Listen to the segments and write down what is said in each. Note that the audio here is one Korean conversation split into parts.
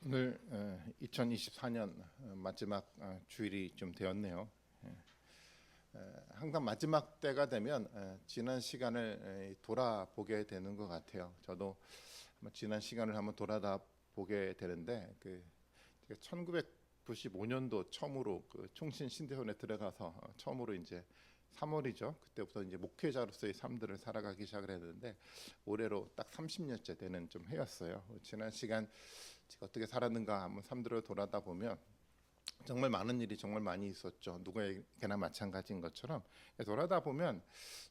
오늘 2024년 마지막 주일이 좀 되었네요. 항상 마지막 때가 되면 지난 시간을 돌아보게 되는 것 같아요. 저도 지난 시간을 한번 돌아다 보게 되는데, 1995년도 처음으로 그 총신 신대원에 들어가서 처음으로 이제 3월이죠. 그때부터 이제 목회자로서의 삶들을 살아가기 시작을 했는데, 올해로 딱 30년째 되는 좀 해였어요. 지난 시간 제가 어떻게 살았는가 한번 삶들을 돌아다 보면 정말 많은 일이 정말 많이 있었죠. 누구에게나 마찬가지인 것처럼 돌아다 보면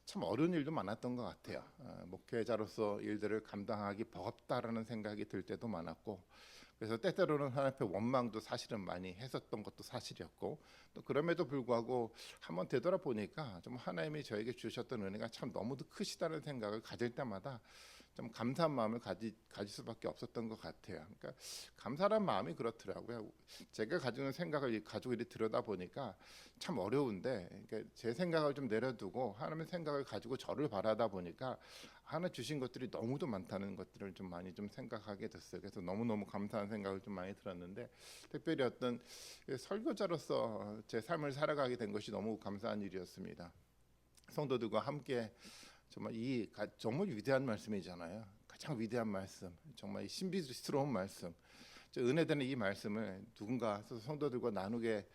참 어려운 일도 많았던 것 같아요. 목회자로서 일들을 감당하기 버겁다라는 생각이 들 때도 많았고, 그래서 때때로는 하나님 앞에 원망도 사실은 많이 했었던 것도 사실이었고, 또 그럼에도 불구하고 한번 되돌아보니까 좀 하나님이 저에게 주셨던 은혜가 참 너무도 크시다는 생각을 가질 때마다 좀 감사한 마음을 가질 수밖에 없었던 것 같아요. 그러니까 감사한 마음이 그렇더라고요. 제가 가지는 생각을 가지고 이렇게 들여다 보니까 참 어려운데, 그러니까 제 생각을 좀 내려두고 하나님의 생각을 가지고 저를 바라다 보니까 하나 주신 것들이 너무도 많다는 것들을 좀 많이 좀 생각하게 됐어요. 그래서 너무너무 감사한 생각을 좀 많이 들었는데, 특별히 어떤 설교자로서 제 삶을 살아가게 된 것이 너무 감사한 일이었습니다. 성도들과 함께 정말 정말 위대한 말씀이잖아요. 가장 위대한 말씀, 정말 신비스러운 말씀, 은혜되는 이 말씀을 누군가 성도들과 나누게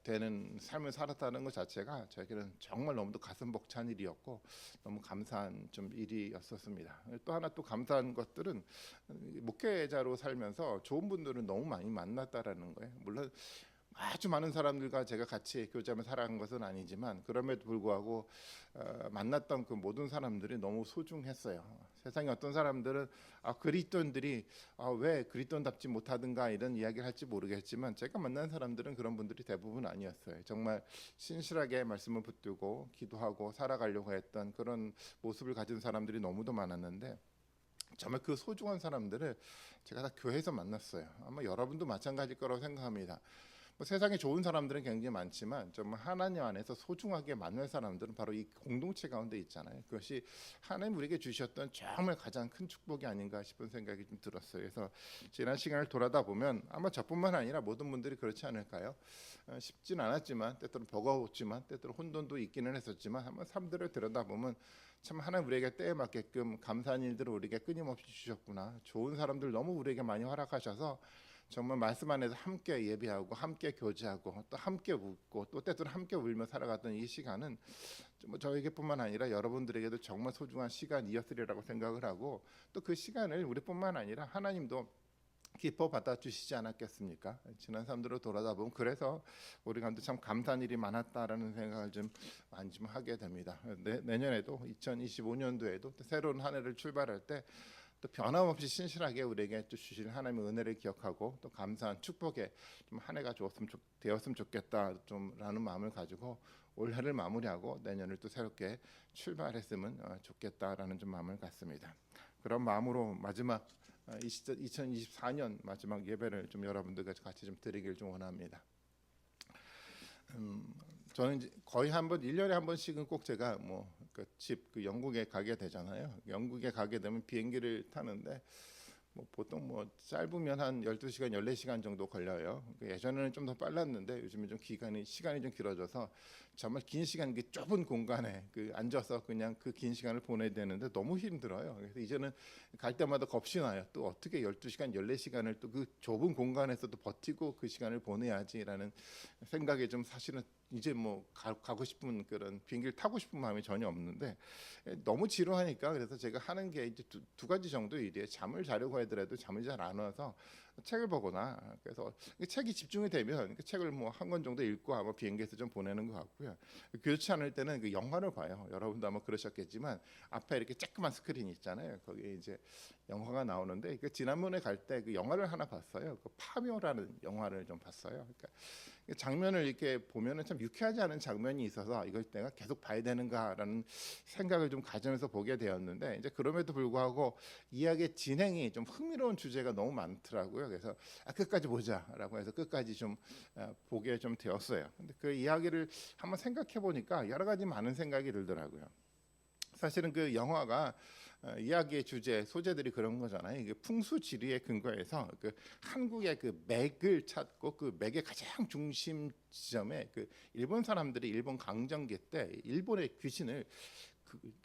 되는 삶을 살았다는 것 자체가 저에게는 정말 너무도 가슴 벅찬 일이었고 너무 감사한 좀 일이었었습니다. 또 하나 또 감사한 것들은 목회자로 살면서 좋은 분들은 너무 많이 만났다라는 거예요. 물론 아주 많은 사람들과 제가 같이 교제하며 살아간 것은 아니지만, 그럼에도 불구하고 만났던 그 모든 사람들이 너무 소중했어요. 세상에 어떤 사람들은 그리스도인들이 왜 그리스도인답지 못하든가 이런 이야기를 할지 모르겠지만, 제가 만난 사람들은 그런 분들이 대부분 아니었어요. 정말 신실하게 말씀을 붙들고 기도하고 살아가려고 했던 그런 모습을 가진 사람들이 너무도 많았는데, 정말 그 소중한 사람들을 제가 다 교회에서 만났어요. 아마 여러분도 마찬가지일 거라고 생각합니다. 세상에 좋은 사람들은 굉장히 많지만 정말 하나님 안에서 소중하게 만날 사람들은 바로 이 공동체 가운데 있잖아요. 그것이 하나님 우리에게 주셨던 정말 가장 큰 축복이 아닌가 싶은 생각이 좀 들었어요. 그래서 지난 시간을 돌아다 보면 아마 저뿐만 아니라 모든 분들이 그렇지 않을까요? 쉽진 않았지만, 때때로 버거웠지만, 때때로 혼돈도 있기는 했었지만, 한번 삶들을 들여다보면 참 하나님 우리에게 때에 맞게끔 감사한 일들을 우리에게 끊임없이 주셨구나. 좋은 사람들 너무 우리에게 많이 허락하셔서 정말 말씀 안에서 함께 예배하고 함께 교제하고 또 함께 웃고 또 때때로 함께 울며 살아갔던 이 시간은 저에게뿐만 아니라 여러분들에게도 정말 소중한 시간이었으리라고 생각을 하고, 또 그 시간을 우리뿐만 아니라 하나님도 기뻐 받아주시지 않았겠습니까? 지난 삶들을 돌아다 보면 그래서 우리 가운데 참 감사한 일이 많았다라는 생각을 좀 많이 좀 하게 됩니다. 내년에도 2025년도에도 새로운 한 해를 출발할 때 또 변함없이 신실하게 우리에게 또 주신 하나님의 은혜를 기억하고 또 감사한 축복의 좀 한 해가 되었으면 좋겠다 좀라는 마음을 가지고 올해를 마무리하고 내년을 또 새롭게 출발했으면 좋겠다라는 좀 마음을 갖습니다. 그런 마음으로 마지막 2024년 마지막 예배를 좀 여러분들과 같이 좀 드리길 좀 원합니다. 저는 이제 거의 한 번, 1년에 한 번씩은 꼭 제가 그 영국에 가게 되잖아요. 영국에 가게 되면 비행기를 타는데 보통 짧으면 한 12시간, 14시간 정도 걸려요. 예전에는 좀 더 빨랐는데 요즘은 좀 시간이 좀 길어져서 정말 긴 시간, 좁은 공간에 앉아서 그냥 그 긴 시간을 보내야 되는데 너무 힘들어요. 그래서 이제는 갈 때마다 겁이 나요. 또 어떻게 12시간, 14시간을 또 그 좁은 공간에서도 버티고 그 시간을 보내야지라는 생각에 좀 사실은 이제 가고 싶은 그런 비행기를 타고 싶은 마음이 전혀 없는데, 너무 지루하니까 그래서 제가 하는 게 이제 두 가지 정도 일이에요. 잠을 자려고 하더라도 잠을 잘 안 와서 책을 보거나, 그래서 책이 집중이 되면 그 책을 한 권 정도 읽고 아마 비행기에서 좀 보내는 것 같고요. 그렇지 않을 때는 그 영화를 봐요. 여러분도 아마 그러셨겠지만 앞에 이렇게 조그만 스크린이 있잖아요. 거기에 이제 영화가 나오는데 지난번에 갈 때 그 영화를 하나 봤어요. 그 파묘라는 영화를 좀 봤어요. 그러니까 장면을 이렇게 보면은 참 유쾌하지 않은 장면이 있어서 이걸 내가 계속 봐야 되는가라는 생각을 좀 가지면서 보게 되었는데, 이제 그럼에도 불구하고 이야기의 진행이 좀 흥미로운 주제가 너무 많더라고요. 그래서 끝까지 보자라고 해서 끝까지 좀 보게 좀 되었어요. 근데 그 이야기를 한번 생각해 보니까 여러 가지 많은 생각이 들더라고요. 사실은 그 영화가 이야기의 주제 소재들이 그런 거잖아요. 이게 풍수지리에 근거해서 그 한국의 그 맥을 찾고 그 맥의 가장 중심 지점에 그 일본 사람들이 일본 강점기 때 일본의 귀신을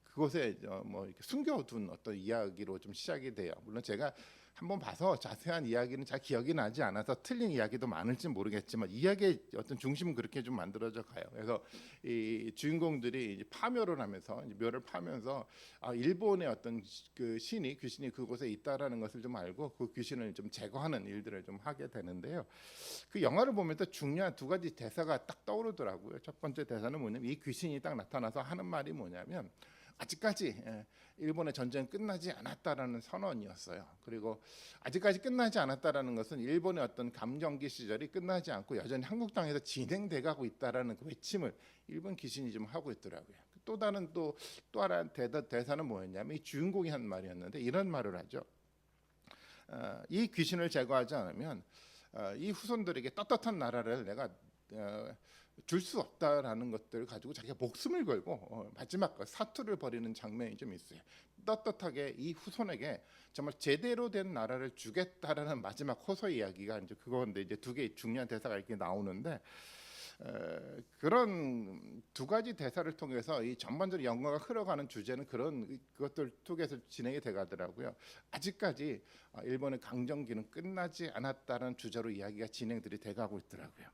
그곳에 뭐 이렇게 숨겨둔 어떤 이야기로 좀 시작이 돼요. 물론 제가 한번 봐서 자세한 이야기는 잘 기억이 나지 않아서 틀린 이야기도 많을지 모르겠지만 이야기의 어떤 중심은 그렇게 좀 만들어져 가요. 그래서 이 주인공들이 이제 파묘를 하면서 이제 묘를 파면서 일본의 어떤 그 귀신이 그곳에 있다라는 것을 좀 알고 그 귀신을 좀 제거하는 일들을 좀 하게 되는데요. 그 영화를 보면서 중요한 두 가지 대사가 딱 떠오르더라고요. 첫 번째 대사는 뭐냐면 이 귀신이 딱 나타나서 하는 말이 뭐냐면 아직까지 일본의 전쟁은 끝나지 않았다라는 선언이었어요. 그리고 아직까지 끝나지 않았다라는 것은 일본의 어떤 감정기 시절이 끝나지 않고 여전히 한국 땅에서 진행돼 가고 있다라는 그 외침을 일본 귀신이 좀 하고 있더라고요. 또 다른 또 하나 대사는 뭐였냐면 이 주인공이 한 말이었는데 이런 말을 하죠. 이 귀신을 제거하지 않으면 이 후손들에게 떳떳한 나라를 내가 줄 수 없다라는 것들을 가지고 자기가 목숨을 걸고 마지막 사투를 벌이는 장면이 좀 있어요. 떳떳하게 이 후손에게 정말 제대로 된 나라를 주겠다라는 마지막 호소 이야기가 이제 그건데 이제 두 개의 중요한 대사가 이렇게 나오는데 그런 두 가지 대사를 통해서 이 전반적으로 영화가 흘러가는 주제는 그런 그것들 통해서 진행이 돼가더라고요. 아직까지 일본의 강점기는 끝나지 않았다는 주제로 이야기가 진행들이 돼가고 있더라고요.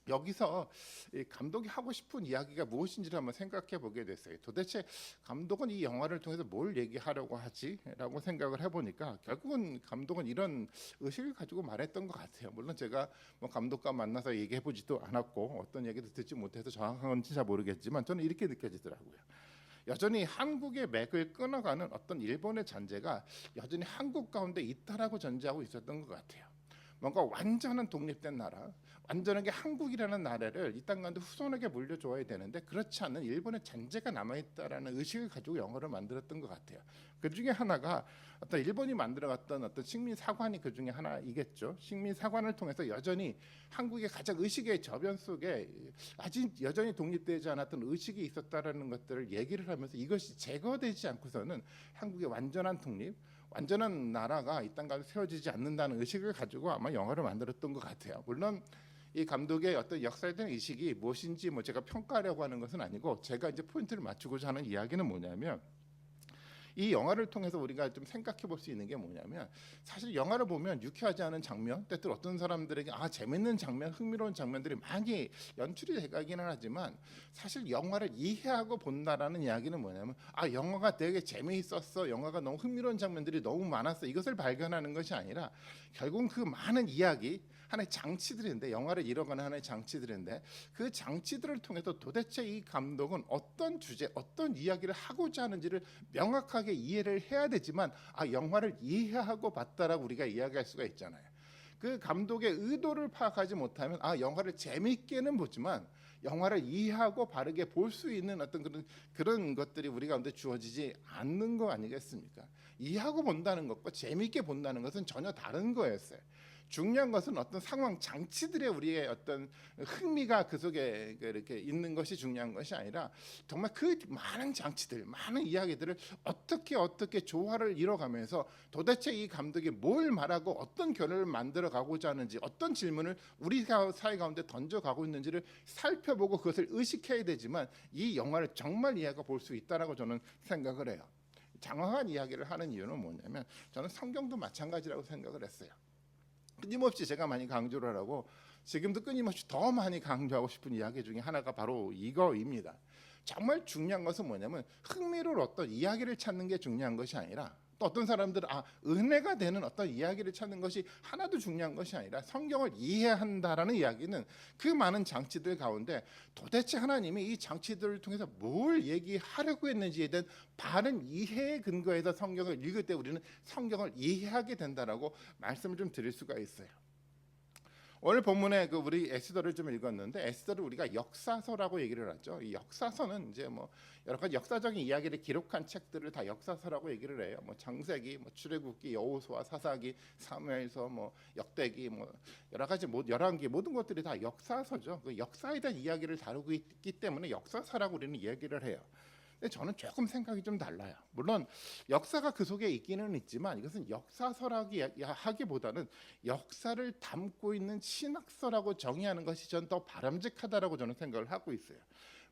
여기서 이 감독이 하고 싶은 이야기가 무엇인지를 한번 생각해 보게 됐어요. 도대체 감독은 이 영화를 통해서 뭘 얘기하려고 하지라고 생각을 해보니까 결국은 감독은 이런 의식을 가지고 말했던 것 같아요. 물론 제가 뭐 감독과 만나서 얘기해 보지도 않았고 어떤 얘기도 듣지 못해서 정확한 건지 잘 모르겠지만 저는 이렇게 느껴지더라고요. 여전히 한국의 맥을 끊어가는 어떤 일본의 잔재가 여전히 한국 가운데 있다라고 전제하고 있었던 것 같아요. 뭔가 완전한 독립된 나라, 완전하게 한국이라는 나라를 이 땅 가운데 후손에게 물려줘야 되는데 그렇지 않은 일본의 잔재가 남아있다라는 의식을 가지고 영화를 만들었던 것 같아요. 그 중에 하나가 어떤 일본이 만들어갔던 어떤 식민사관이 그 중에 하나이겠죠. 식민사관을 통해서 여전히 한국의 가장 의식의 저변 속에 아직 여전히 독립되지 않았던 의식이 있었다라는 것들을 얘기를 하면서 이것이 제거되지 않고서는 한국의 완전한 독립, 완전한 나라가 이 땅 가운데 세워지지 않는다는 의식을 가지고 아마 영화를 만들었던 것 같아요. 물론 이 감독의 어떤 역사에 대한 의식이 무엇인지 뭐 제가 평가하려고 하는 것은 아니고 제가 이제 포인트를 맞추고자 하는 이야기는 뭐냐면 이 영화를 통해서 우리가 좀 생각해 볼 수 있는 게 뭐냐면 사실 영화를 보면 유쾌하지 않은 장면, 때때로 어떤 사람들에게 재밌는 장면, 흥미로운 장면들이 많이 연출이 돼가기는 하지만 사실 영화를 이해하고 본다라는 이야기는 뭐냐면 영화가 되게 재미있었어, 영화가 너무 흥미로운 장면들이 너무 많았어, 이것을 발견하는 것이 아니라 결국 그 많은 이야기 하나의 장치들인데, 영화를 이뤄가는 하나의 장치들인데 그 장치들을 통해서 도대체 이 감독은 어떤 주제, 어떤 이야기를 하고자 하는지를 명확하게 이해를 해야 되지만 영화를 이해하고 봤다라고 우리가 이야기할 수가 있잖아요. 그 감독의 의도를 파악하지 못하면 영화를 재미있게는 보지만 영화를 이해하고 바르게 볼 수 있는 어떤 그런 것들이 우리 가운데 주어지지 않는 거 아니겠습니까? 이해하고 본다는 것과 재미있게 본다는 것은 전혀 다른 거였어요. 중요한 것은 어떤 상황 장치들의 우리의 어떤 흥미가 그 속에 이렇게 있는 것이 중요한 것이 아니라 정말 그 많은 장치들, 많은 이야기들을 어떻게 조화를 이뤄가면서 도대체 이 감독이 뭘 말하고 어떤 결론을 만들어 가고자 하는지, 어떤 질문을 우리 사회 가운데 던져가고 있는지를 살펴보고 그것을 의식해야 되지만 이 영화를 정말 이해가 볼 수 있다라고 저는 생각을 해요. 장황한 이야기를 하는 이유는 뭐냐면 저는 성경도 마찬가지라고 생각을 했어요. 끊임없이 제가 많이 강조를 하고 지금도 끊임없이 더 많이 강조하고 싶은 이야기 중에 하나가 바로 이거입니다. 정말 중요한 것은 뭐냐면 흥미로운 어떤 이야기를 찾는 게 중요한 것이 아니라, 또 어떤 사람들은 은혜가 되는 어떤 이야기를 찾는 것이 하나도 중요한 것이 아니라 성경을 이해한다라는 이야기는 그 많은 장치들 가운데 도대체 하나님이 이 장치들을 통해서 뭘 얘기하려고 했는지에 대한 바른 이해의 근거에서 성경을 읽을 때 우리는 성경을 이해하게 된다라고 말씀을 좀 드릴 수가 있어요. 오늘 본문에 우리 에스더를 좀 읽었는데 에스더를 우리가 역사서라고 얘기를 하죠. 이 역사서는 이제 뭐 여러 가지 역사적인 이야기를 기록한 책들을 다 역사서라고 얘기를 해요. 뭐 창세기, 뭐 출애굽기, 여호수아, 사사기, 사무엘서, 뭐 역대기, 뭐 여러 가지 열왕기, 모든 것들이 다 역사서죠. 그 역사에 대한 이야기를 다루고 있기 때문에 역사서라고 우리는 얘기를 해요. 근데 저는 조금 생각이 좀 달라요. 물론 역사가 그 속에 있기는 있지만 이것은 역사서라기보다는 역사를 담고 있는 신학서라고 정의하는 것이 전 더 바람직하다라고 저는 생각을 하고 있어요.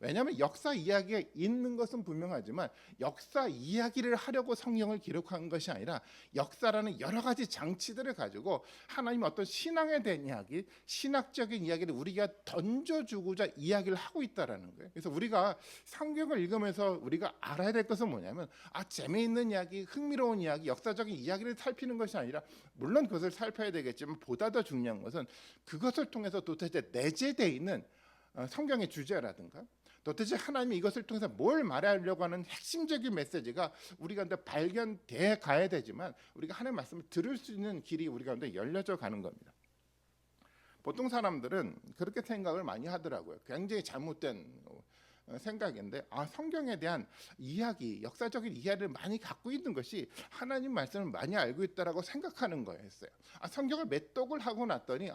왜냐하면 역사 이야기가 있는 것은 분명하지만 역사 이야기를 하려고 성경을 기록한 것이 아니라 역사라는 여러 가지 장치들을 가지고 하나님의 어떤 신앙에 대한 이야기, 신학적인 이야기를 우리가 던져주고자 이야기를 하고 있다라는 거예요. 그래서 우리가 성경을 읽으면서 우리가 알아야 될 것은 뭐냐면 재미있는 이야기, 흥미로운 이야기, 역사적인 이야기를 살피는 것이 아니라 물론 그것을 살펴야 되겠지만 보다 더 중요한 것은 그것을 통해서 도대체 내재되어 있는 성경의 주제라든가 도대체 하나님이 이것을 통해서 뭘 말하려고 하는 핵심적인 메시지가 우리 가운데 발견돼 가야 되지만 우리가 하나님의 말씀을 들을 수 있는 길이 우리 가운데 열려져 가는 겁니다. 보통 사람들은 그렇게 생각을 많이 하더라고요. 굉장히 잘못된 생각인데 성경에 대한 이야기, 역사적인 이해를 많이 갖고 있는 것이 하나님 말씀을 많이 알고 있다라고 생각하는 거였어요. 성경을 메독을 하고 났더니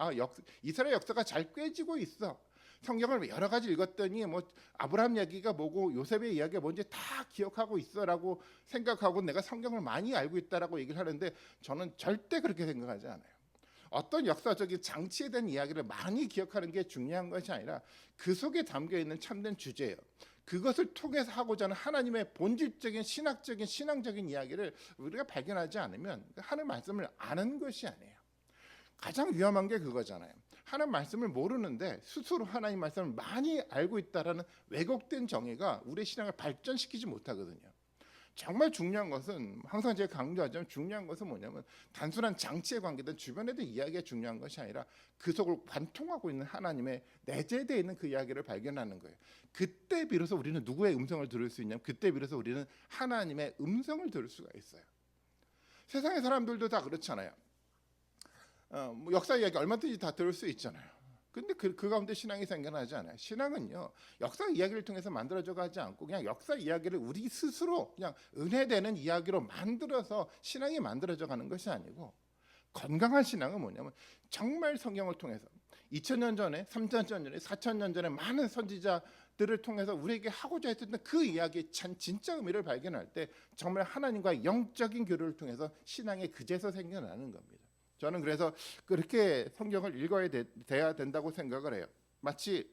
이스라엘 역사가 잘 꿰지고 있어. 성경을 여러 가지 읽었더니 아브라함 얘기가 뭐고 요셉의 이야기가 뭔지 다 기억하고 있어라고 생각하고 내가 성경을 많이 알고 있다라고 얘기를 하는데 저는 절대 그렇게 생각하지 않아요. 어떤 역사적인 장치에 대한 이야기를 많이 기억하는 게 중요한 것이 아니라 그 속에 담겨 있는 참된 주제예요. 그것을 통해서 하고자 하는 하나님의 본질적인 신학적인 신앙적인 이야기를 우리가 발견하지 않으면 하나님 말씀을 아는 것이 아니에요. 가장 위험한 게 그거잖아요. 하나님 말씀을 모르는데 스스로 하나님 말씀을 많이 알고 있다라는 왜곡된 정의가 우리의 신앙을 발전시키지 못하거든요. 정말 중요한 것은 항상 제가 강조하지만 중요한 것은 뭐냐면 단순한 장치에 관계된 주변에 대한 이야기가 중요한 것이 아니라 그 속을 관통하고 있는 하나님의 내재되어 있는 그 이야기를 발견하는 거예요. 그때 비로소 우리는 누구의 음성을 들을 수 있냐면 그때 비로소 우리는 하나님의 음성을 들을 수가 있어요. 세상의 사람들도 다 그렇잖아요. 역사 이야기 얼마든지 다 들을 수 있잖아요. 근데 그 가운데 신앙이 생겨나지 않아요. 신앙은요 역사 이야기를 통해서 만들어져 가지 않고 그냥 역사 이야기를 우리 스스로 그냥 은혜되는 이야기로 만들어서 신앙이 만들어져 가는 것이 아니고 건강한 신앙은 뭐냐면 정말 성경을 통해서 2000년 전에 3000년 전에 4000년 전에 많은 선지자들을 통해서 우리에게 하고자 했던 그 이야기의 진짜 의미를 발견할 때 정말 하나님과의 영적인 교류를 통해서 신앙이 그제서 생겨나는 겁니다. 저는 그래서 그렇게 성경을 읽어야 돼야 된다고 생각을 해요. 마치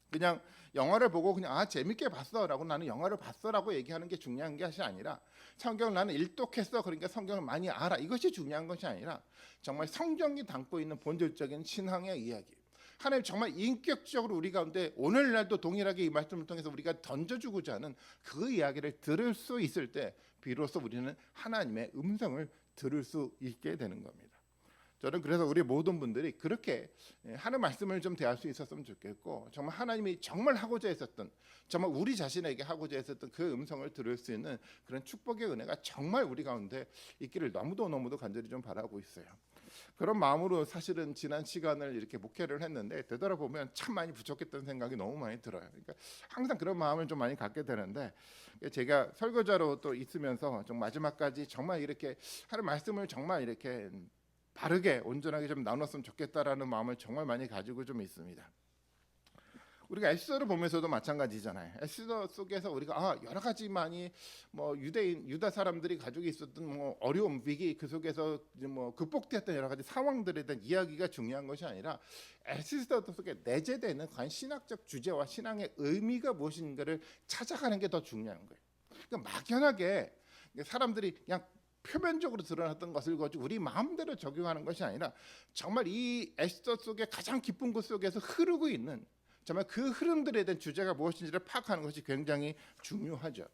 그냥 영화를 보고 그냥 재밌게 봤어라고 나는 영화를 봤어라고 얘기하는 게 중요한 것이 아니라 성경을 나는 일독했어 그러니까 성경을 많이 알아 이것이 중요한 것이 아니라 정말 성경이 담고 있는 본질적인 신앙의 이야기 하나님 정말 인격적으로 우리 가운데 오늘날도 동일하게 이 말씀을 통해서 우리가 던져주고자 하는 그 이야기를 들을 수 있을 때 비로소 우리는 하나님의 음성을 들을 수 있게 되는 겁니다. 저는 그래서 우리 모든 분들이 그렇게 하는 말씀을 좀 대할 수 있었으면 좋겠고 정말 하나님이 정말 하고자 했었던 정말 우리 자신에게 하고자 했었던 그 음성을 들을 수 있는 그런 축복의 은혜가 정말 우리 가운데 있기를 너무도 간절히 좀 바라고 있어요. 그런 마음으로 사실은 지난 시간을 이렇게 목회를 했는데 되돌아보면 참 많이 부족했던 생각이 너무 많이 들어요. 그러니까 항상 그런 마음을 좀 많이 갖게 되는데 제가 설교자로 또 있으면서 좀 마지막까지 정말 이렇게 하는 말씀을 정말 이렇게 바르게 온전하게 좀 나눴으면 좋겠다라는 마음을 정말 많이 가지고 좀 있습니다. 우리가 에스더를 보면서도 마찬가지잖아요. 에스더 속에서 우리가 여러 가지 많이 유다 사람들이 가지고 있었던 어려움, 위기 그 속에서 극복되었던 여러 가지 상황들에 대한 이야기가 중요한 것이 아니라 에스더 속에 내재되는 과연 신학적 주제와 신앙의 의미가 무엇인가를 찾아가는 게 더 중요한 거예요. 그러니까 막연하게 사람들이 그냥 표면적으로 드러났던 것을 가지고 우리 마음대로 적용하는 것이 아니라 정말 이 에스더 속에 가장 깊은 곳 속에서 흐르고 있는 정말 그 흐름들에 대한 주제가 무엇인지를 파악하는 것이 굉장히 중요하죠.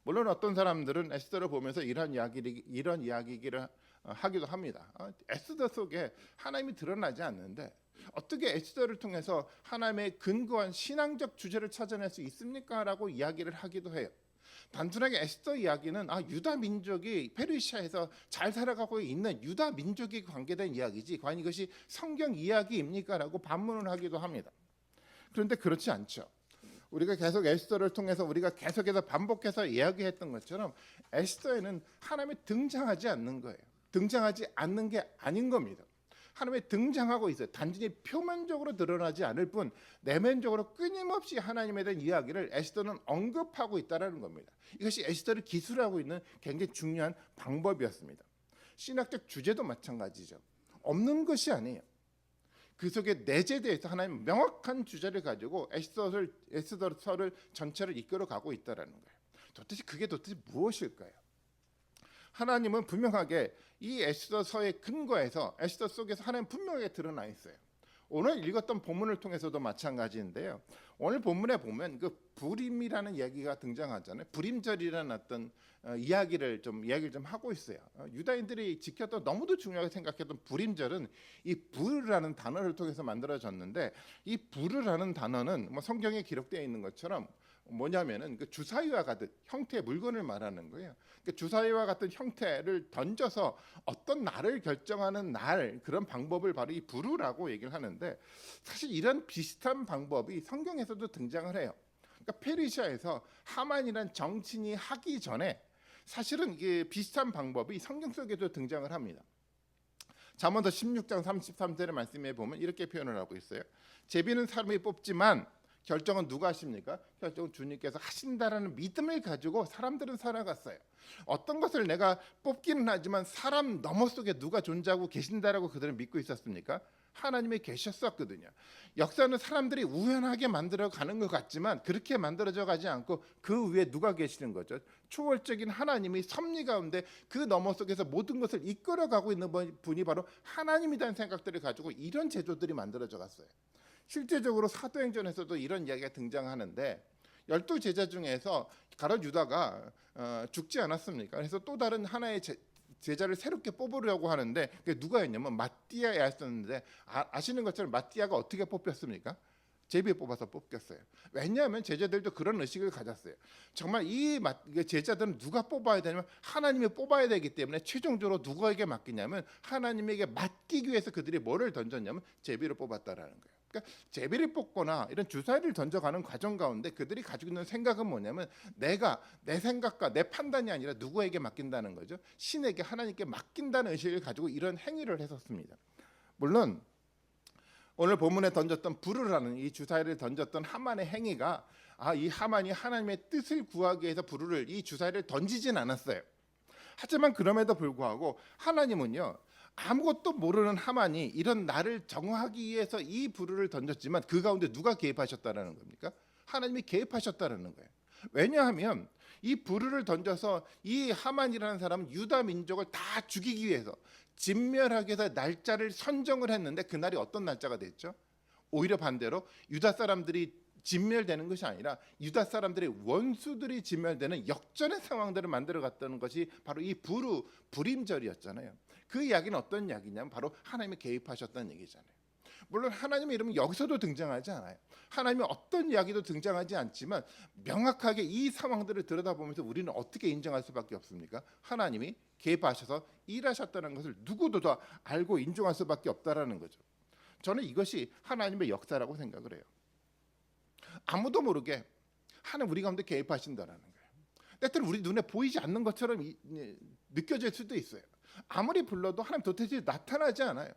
물론 어떤 사람들은 에스더를 보면서 이런 이야기를 하기도 합니다. 에스더 속에 하나님이 드러나지 않는데 어떻게 에스더를 통해서 하나님의 근거한 신앙적 주제를 찾아낼 수 있습니까? 라고 이야기를 하기도 해요. 단순하게 에스더 이야기는 유다 민족이 페르시아에서 잘 살아가고 있는 유다 민족이 관계된 이야기지 과연 이것이 성경 이야기입니까? 라고 반문을 하기도 합니다. 그런데 그렇지 않죠. 우리가 계속 에스더를 통해서 우리가 계속해서 반복해서 이야기했던 것처럼 에스더에는 하나님이 등장하지 않는 거예요. 등장하지 않는 게 아닌 겁니다. 하나님이 등장하고 있어요. 단순히 표면적으로 드러나지 않을 뿐 내면적으로 끊임없이 하나님에 대한 이야기를 에스더는 언급하고 있다는 겁니다. 이것이 에스더를 기술하고 있는 굉장히 중요한 방법이었습니다. 신학적 주제도 마찬가지죠. 없는 것이 아니에요. 그 속에 내재되어서 하나님 명확한 주제를 가지고 에스더서를 전체를 이끌어가고 있다는 거예요. 그게 도대체 무엇일까요? 하나님은 분명하게 이 에스더서의 근거에서 에스더 속에서 하나님 분명하게 드러나 있어요. 오늘 읽었던 본문을 통해서도 마찬가지인데요. 오늘 본문에 보면 그 불임이라는 얘기가 등장하잖아요. 불임절이라는 어떤 이야기를 좀 하고 있어요. 유다인들이 지켰던 너무도 중요하게 생각했던 불임절은 이 불이라는 단어를 통해서 만들어졌는데 이 불이라는 단어는 뭐 성경에 기록되어 있는 것처럼 뭐냐면은 그 주사위와 같은 형태의 물건을 말하는 거예요. 그 주사위와 같은 형태를 던져서 어떤 날을 결정하는 날 그런 방법을 바로 이 부르라고 얘기를 하는데 사실 이런 비슷한 방법이 성경에서도 등장을 해요. 그러니까 페르시아에서 하만이란 정치인이 하기 전에 사실은 이게 비슷한 방법이 성경 속에도 등장을 합니다. 잠언서 16장 33절의 말씀에 보면 이렇게 표현을 하고 있어요. 제비는 사람이 뽑지만 결정은 누가 하십니까? 결정은 주님께서 하신다라는 믿음을 가지고 사람들은 살아갔어요. 어떤 것을 내가 뽑기는 하지만 사람 너머 속에 누가 존재하고 계신다라고 그들은 믿고 있었습니까? 하나님이 계셨었거든요. 역사는 사람들이 우연하게 만들어가는 것 같지만 그렇게 만들어져 가지 않고 그 위에 누가 계시는 거죠? 초월적인 하나님이 섭리 가운데 그 너머 속에서 모든 것을 이끌어가고 있는 분이 바로 하나님이라는 생각들을 가지고 이런 제도들이 만들어져 갔어요. 실제적으로 사도행전에서도 이런 이야기가 등장하는데 12제자 중에서 가룟 유다가 죽지 않았습니까? 그래서 또 다른 하나의 제자를 새롭게 뽑으려고 하는데 그게 누가였냐면 마띠아였었는데 아시는 것처럼 마띠아가 어떻게 뽑혔습니까? 제비에 뽑아서 뽑혔어요. 왜냐하면 제자들도 그런 의식을 가졌어요. 정말 이 제자들은 누가 뽑아야 되냐면 하나님이 뽑아야 되기 때문에 최종적으로 누구에게 맡기냐면 하나님에게 맡기기 위해서 그들이 뭐를 던졌냐면 제비를 뽑았다라는 거예요. 그러니까 제비를 뽑거나 이런 주사위를 던져가는 과정 가운데 그들이 가지고 있는 생각은 뭐냐면 내가 내 생각과 내 판단이 아니라 누구에게 맡긴다는 거죠. 신에게 하나님께 맡긴다는 의식을 가지고 이런 행위를 했었습니다. 물론 오늘 본문에 던졌던 부르라는 이 주사위를 던졌던 하만의 행위가 이 하만이 하나님의 뜻을 구하기 위해서 부르를 이 주사위를 던지진 않았어요. 하지만 그럼에도 불구하고 하나님은요. 아무것도 모르는 하만이 이런 날을 정하기 위해서 이 부르를 던졌지만 그 가운데 누가 개입하셨다라는 겁니까? 하나님이 개입하셨다라는 거예요. 왜냐하면 이 부르를 던져서 이 하만이라는 사람은 유다 민족을 다 죽이기 위해서 진멸하기 위해서 날짜를 선정을 했는데 그날이 어떤 날짜가 됐죠? 오히려 반대로 유다 사람들이 진멸되는 것이 아니라 유다 사람들의 원수들이 진멸되는 역전의 상황들을 만들어갔다는 것이 바로 이 불임절이었잖아요. 그 이야기는 어떤 이야기냐면 바로 하나님이 개입하셨다는 얘기잖아요. 물론 하나님의 이름은 여기서도 등장하지 않아요. 하나님의 어떤 이야기도 등장하지 않지만 명확하게 이 상황들을 들여다보면서 우리는 어떻게 인정할 수밖에 없습니까? 하나님이 개입하셔서 일하셨다는 것을 누구도 다 알고 인정할 수밖에 없다라는 거죠. 저는 이것이 하나님의 역사라고 생각을 해요. 아무도 모르게 하나님 우리 가운데 개입하신다라는 거예요. 때때로 우리 눈에 보이지 않는 것처럼 느껴질 수도 있어요. 아무리 불러도 하나님 도대체 나타나지 않아요.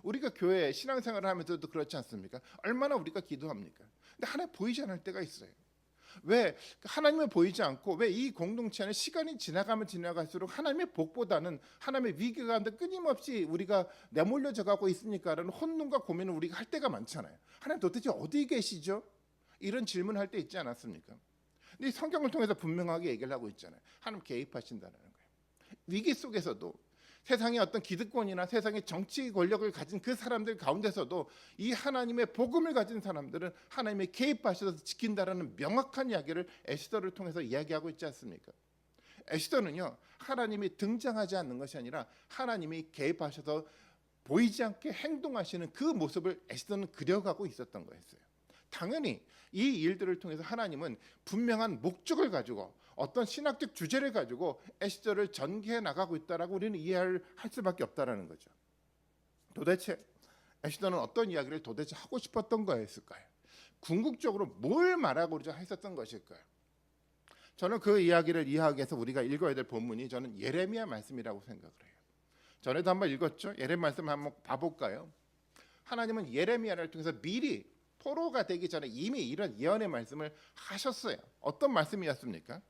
우리가 교회 신앙생활을 하면서도 그렇지 않습니까? 얼마나 우리가 기도합니까? 근데 하나님 보이지 않을 때가 있어요. 왜 하나님은 보이지 않고 왜 이 공동체 안에 시간이 지나가면 지나갈수록 하나님의 복보다는 하나님의 위기 가운데 끊임없이 우리가 내몰려져 가고 있으니까라는 혼돈과 고민을 우리가 할 때가 많잖아요. 하나님 도대체 어디 계시죠? 이런 질문할 때 있지 않았습니까? 근데 성경을 통해서 분명하게 얘기를 하고 있잖아요. 하나님 개입하신다는 거예요. 위기 속에서도 세상의 어떤 기득권이나 세상의 정치 권력을 가진 그 사람들 가운데서도 이 하나님의 복음을 가진 사람들은 하나님의 개입하셔서 지킨다라는 명확한 이야기를 에스더를 통해서 이야기하고 있지 않습니까? 에스더는요 하나님이 등장하지 않는 것이 아니라 하나님이 개입하셔서 보이지 않게 행동하시는 그 모습을 에스더는 그려가고 있었던 거였어요. 당연히 이 일들을 통해서 하나님은 분명한 목적을 가지고 어떤 신학적 주제를 가지고 에스더를 전개해 나가고 있다라고 우리는 이해할 수밖에 없다라는 거죠. 도대체 에스더는 어떤 이야기를 도대체 하고 싶었던 거였을까요? 궁극적으로 뭘 말하고자 했었던 것일까요? 저는 그 이야기를 이해하기 위해서 우리가 읽어야 될 본문이 저는 예레미야 말씀이라고 생각을 해요. 전에도 한번 읽었죠. 예레미야 말씀 한번 봐볼까요? 하나님은 예레미야를 통해서 미리 포로가 되기 전에 이미 이런 예언의 말씀을 하셨어요. 어떤 말씀이었습니까?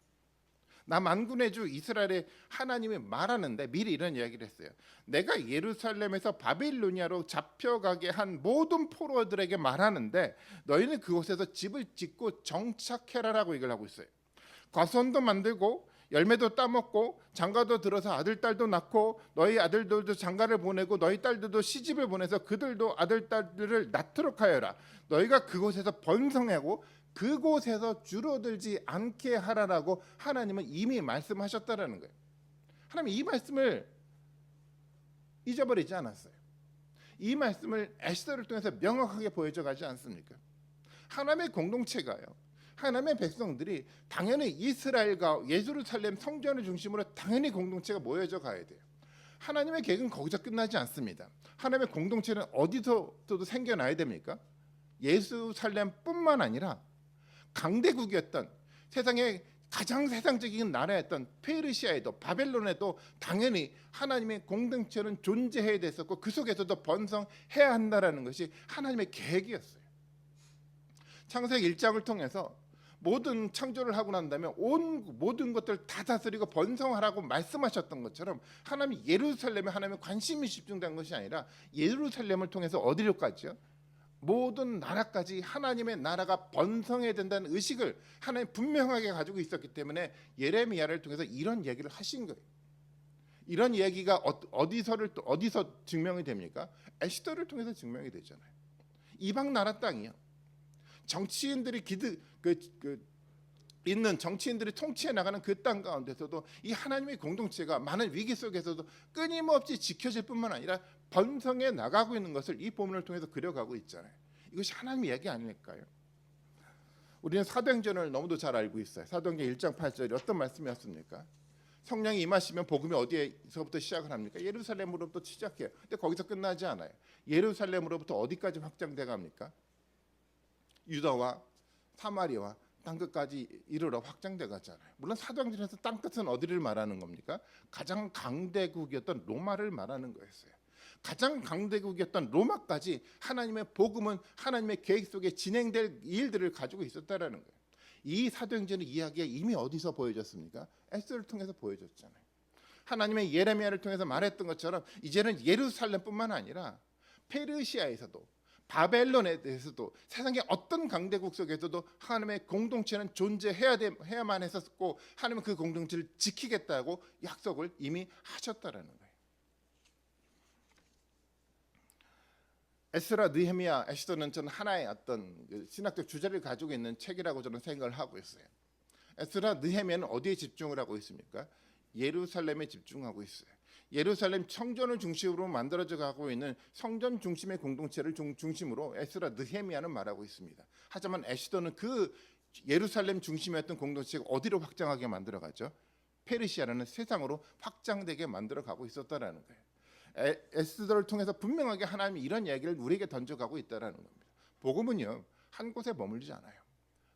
나 만군의 주 이스라엘의 하나님이 말하는데 미리 이런 이야기를 했어요. 내가 예루살렘에서 바빌로니아로 잡혀가게 한 모든 포로들에게 말하는데 너희는 그곳에서 집을 짓고 정착해라라고 얘기를 하고 있어요. 과수원도 만들고 열매도 따먹고 장가도 들어서 아들 딸도 낳고 너희 아들들도 장가를 보내고 너희 딸들도 시집을 보내서 그들도 아들 딸들을 낳도록 하여라. 너희가 그곳에서 번성하고 그곳에서 줄어들지 않게 하라라고 하나님은 이미 말씀하셨다라는 거예요. 하나님 이 말씀을 잊어버리지 않았어요. 이 말씀을 에스더를 통해서 명확하게 보여줘 가지 않습니까? 하나님의 공동체가요, 하나님의 백성들이 당연히 이스라엘과 예루살렘 성전을 중심으로 당연히 공동체가 모여져 가야 돼요. 하나님의 계획은 거기서 끝나지 않습니다. 하나님의 공동체는 어디서도 생겨나야 됩니까? 예루살렘뿐만 아니라 강대국이었던 세상의 가장 세상적인 나라였던 페르시아에도 바벨론에도 당연히 하나님의 공동체는 존재해야 됐었고 그 속에서도 번성해야 한다라는 것이 하나님의 계획이었어요. 창세기 1장을 통해서 모든 창조를 하고 난 다음에 온 모든 것들을 다 다스리고 번성하라고 말씀하셨던 것처럼 하나님이 예루살렘에 하나님의 관심이 집중된 것이 아니라 예루살렘을 통해서 어디로까지요? 모든 나라까지 하나님의 나라가 번성해야 된다는 의식을 하나님 분명하게 가지고 있었기 때문에 예레미야를 통해서 이런 얘기를 하신 거예요. 이런 얘기가 어디서 증명이 됩니까? 에스더를 통해서 증명이 되잖아요. 이방 나라 땅이요. 정치인들이 있는 정치인들이 통치해 나가는 그 땅 가운데서도 이 하나님의 공동체가 많은 위기 속에서도 끊임없이 지켜질 뿐만 아니라 번성해 나가고 있는 것을 이 본문을 통해서 그려가고 있잖아요. 이것이 하나님의 이야기 아닐까요? 우리는 사도행전을 너무도 잘 알고 있어요. 사도행전 1장 8절이 어떤 말씀이었습니까? 성령이 임하시면 복음이 어디에서부터 시작을 합니까? 예루살렘으로부터 시작해요. 근데 거기서 끝나지 않아요. 예루살렘으로부터 어디까지 확장돼 갑니까? 유다와 사마리아와 땅끝까지 이르러 확장돼 가잖아요. 물론 사도행전에서 땅끝은 어디를 말하는 겁니까? 가장 강대국이었던 로마를 말하는 거였어요. 가장 강대국이었던 로마까지 하나님의 복음은 하나님의 계획 속에 진행될 일들을 가지고 있었다라는 거예요. 이 사도행전의 이야기가 이미 어디서 보여졌습니까? 에스더를 통해서 보여졌잖아요. 하나님의 예레미야를 통해서 말했던 것처럼 이제는 예루살렘뿐만 아니라 페르시아에서도 바벨론에 대해서도 세상의 어떤 강대국 속에서도 하나님의 공동체는 존재해야만 했었고 하나님은 그 공동체를 지키겠다고 약속을 이미 하셨다라는 거예요. 에스라, 느헤미야, 에스더는 저는 하나의 어떤 신학적 주제를 가지고 있는 책이라고 저는 생각을 하고 있어요. 에스라, 느헤미야는 어디에 집중을 하고 있습니까? 예루살렘에 집중하고 있어요. 예루살렘 성전을 중심으로 만들어져 가고 있는 성전 중심의 공동체를 중심으로 에스라, 느헤미야는 말하고 있습니다. 하지만 에스더는 그 예루살렘 중심이었던 공동체가 어디로 확장하게 만들어가죠? 페르시아라는 세상으로 확장되게 만들어가고 있었다라는 거예요. 에스더를 통해서 분명하게 하나님이 이런 이야기를 우리에게 던져가고 있다라는 겁니다. 복음은요 한 곳에 머물지 않아요.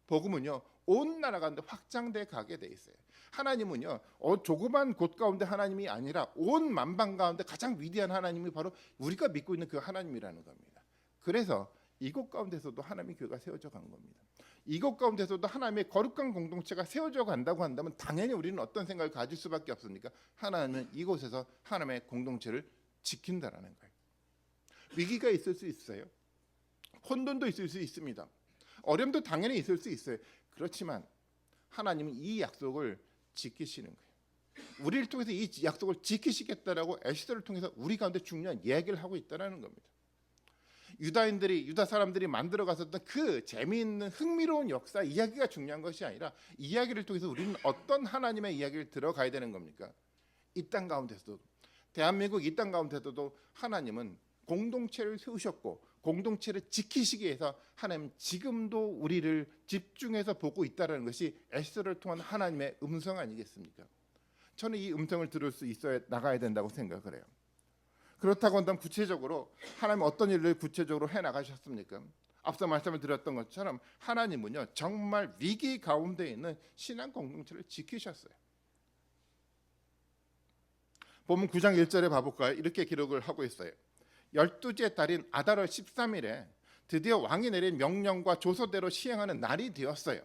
복음은요 온 나라 가운데 확장돼 가게 돼 있어요. 하나님은요 조그만 곳 가운데 하나님이 아니라 온 만방 가운데 가장 위대한 하나님이 바로 우리가 믿고 있는 그 하나님이라는 겁니다. 그래서 이곳 가운데서도 하나님의 교회가 세워져 간 겁니다. 이곳 가운데서도 하나님의 거룩한 공동체가 세워져 간다고 한다면 당연히 우리는 어떤 생각을 가질 수밖에 없습니까? 하나님은 이곳에서 하나님의 공동체를 지킨다라는 거예요. 위기가 있을 수 있어요. 혼돈도 있을 수 있습니다. 어려움도 당연히 있을 수 있어요. 그렇지만 하나님은 이 약속을 지키시는 거예요. 우리를 통해서 이 약속을 지키시겠다라고 에스더를 통해서 우리 가운데 중요한 이야기를 하고 있다는 겁니다. 유다 사람들이 만들어 갔었던 그 재미있는 흥미로운 역사 이야기가 중요한 것이 아니라 이야기를 통해서 우리는 어떤 하나님의 이야기를 들어가야 되는 겁니까? 이 땅 가운데서도 대한민국 이 땅 가운데서도 하나님은 공동체를 세우셨고 공동체를 지키시기 위해서 하나님 지금도 우리를 집중해서 보고 있다는 것이 에스더를 통한 하나님의 음성 아니겠습니까? 저는 이 음성을 들을 수 있어야 나가야 된다고 생각을 해요. 그렇다고 한다면 구체적으로 하나님 어떤 일을 구체적으로 해나가셨습니까? 앞서 말씀을 드렸던 것처럼 하나님은요 정말 위기 가운데 있는 신앙 공동체를 지키셨어요. 본문 9장 1절에 봐볼까요? 이렇게 기록을 하고 있어요. 12째 달인 아달월 13일에 드디어 왕이 내린 명령과 조서대로 시행하는 날이 되었어요.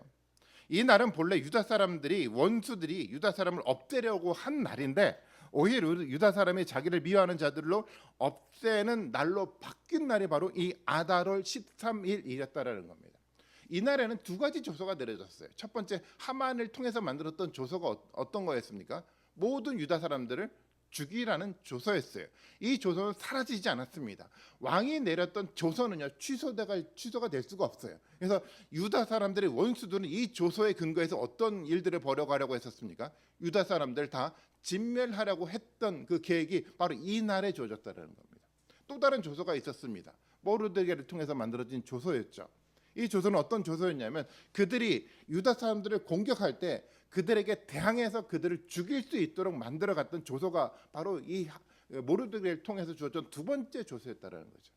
이 날은 본래 유다 사람들이 원수들이 유다 사람을 없애려고 한 날인데 오히려 유다 사람이 자기를 미워하는 자들로 없애는 날로 바뀐 날이 바로 이 아달월 13일이었다라는 겁니다. 이 날에는 두 가지 조서가 내려졌어요. 첫 번째, 하만을 통해서 만들었던 조서가 어떤 거였습니까? 모든 유다 사람들을 죽이라는 조서였어요. 이 조서는 사라지지 않았습니다. 왕이 내렸던 조서는요, 취소가 될 수가 없어요. 그래서 유다 사람들의 원수들은 이 조서에 근거해서 어떤 일들을 벌여가려고 했었습니까? 유다 사람들 다 진멸하려고 했던 그 계획이 바로 이 날에 주어졌다는 겁니다. 또 다른 조서가 있었습니다. 모르드게를 통해서 만들어진 조서였죠. 이 조서는 어떤 조서였냐면 그들이 유다 사람들을 공격할 때 그들에게 대항해서 그들을 죽일 수 있도록 만들어갔던 조서가 바로 이 모르드게를 통해서 주어진 두 번째 조서였다는 거죠.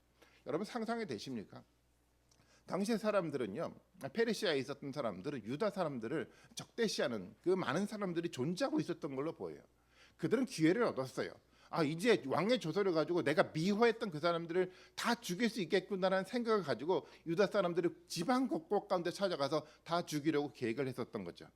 여러분 상상이 되십니까? 당시의 사람들은요, 페르시아에 있었던 사람들은 유다 사람들을 적대시하는 그 많은 사람들이 존재하고 있었던 걸로 보여요. 그들은 기회를 얻었어요. 이제 왕의 조서를 가지고 내가 미워했던 그 사람들을 다 죽일 수 있겠구나라는 생각을 가지고 유다 사람들을 지방 곳곳 가운데 찾아가서 다 죽이려고 계획을 했었던 거죠.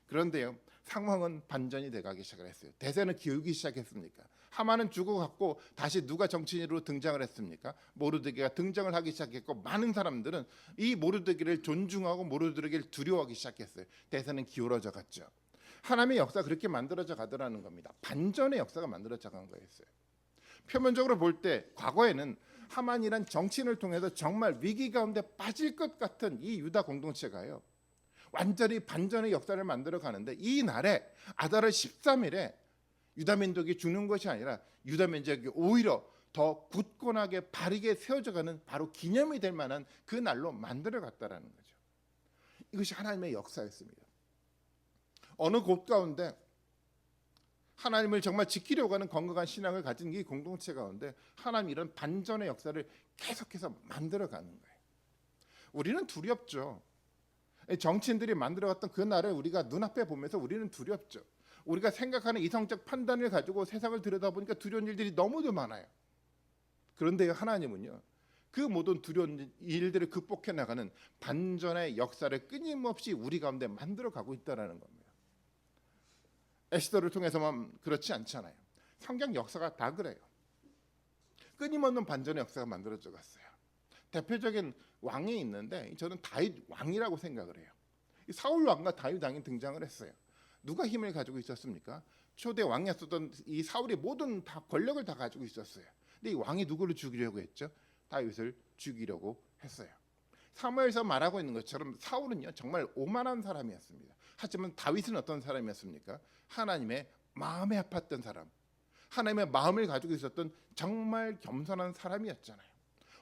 그런데요, 상황은 반전이 돼가기 시작을 했어요. 대세는 기울기 시작했습니까? 하만은 죽어갔고 다시 누가 정치인으로 등장을 했습니까? 모르드게가 등장을 하기 시작했고 많은 사람들은 이 모르드게를 존중하고 모르드게를 두려워하기 시작했어요. 대세는 기울어져 갔죠. 하나님의 역사가 그렇게 만들어져 가더라는 겁니다. 반전의 역사가 만들어져 간 거였어요. 표면적으로 볼 때 과거에는 하만이란 정치인을 통해서 정말 위기 가운데 빠질 것 같은 이 유다 공동체가요, 완전히 반전의 역사를 만들어 가는데 이 날에 아달월 13일에 유다 민족이 죽는 것이 아니라 유다 민족이 오히려 더 굳건하게 바르게 세워져 가는 바로 기념이 될 만한 그 날로 만들어 갔다라는 거죠. 이것이 하나님의 역사였습니다. 어느 곳 가운데 하나님을 정말 지키려고 하는 건강한 신앙을 가진 이 공동체 가운데 하나님 이런 반전의 역사를 계속해서 만들어가는 거예요. 우리는 두렵죠. 정치인들이 만들어갔던 그 날을 우리가 눈앞에 보면서 우리는 두렵죠. 우리가 생각하는 이성적 판단을 가지고 세상을 들여다보니까 두려운 일들이 너무도 많아요. 그런데 하나님은요, 그 모든 두려운 일들을 극복해 나가는 반전의 역사를 끊임없이 우리 가운데 만들어가고 있다는 겁니다. 에스더를 통해서만 그렇지 않잖아요. 성경 역사가 다 그래요. 끊임없는 반전의 역사가 만들어져 갔어요. 대표적인 왕이 있는데 저는 다윗 왕이라고 생각을 해요. 사울 왕과 다윗 왕이 등장을 했어요. 누가 힘을 가지고 있었습니까? 초대 왕이었던 이 사울이 모든 다 권력을 다 가지고 있었어요. 근데 이 왕이 누구를 죽이려고 했죠? 다윗을 죽이려고 했어요. 사무엘서 말하고 있는 것처럼 사울은요, 정말 오만한 사람이었습니다. 하지만 다윗은 어떤 사람이었습니까? 하나님의 마음에 아팠던 사람, 하나님의 마음을 가지고 있었던 정말 겸손한 사람이었잖아요.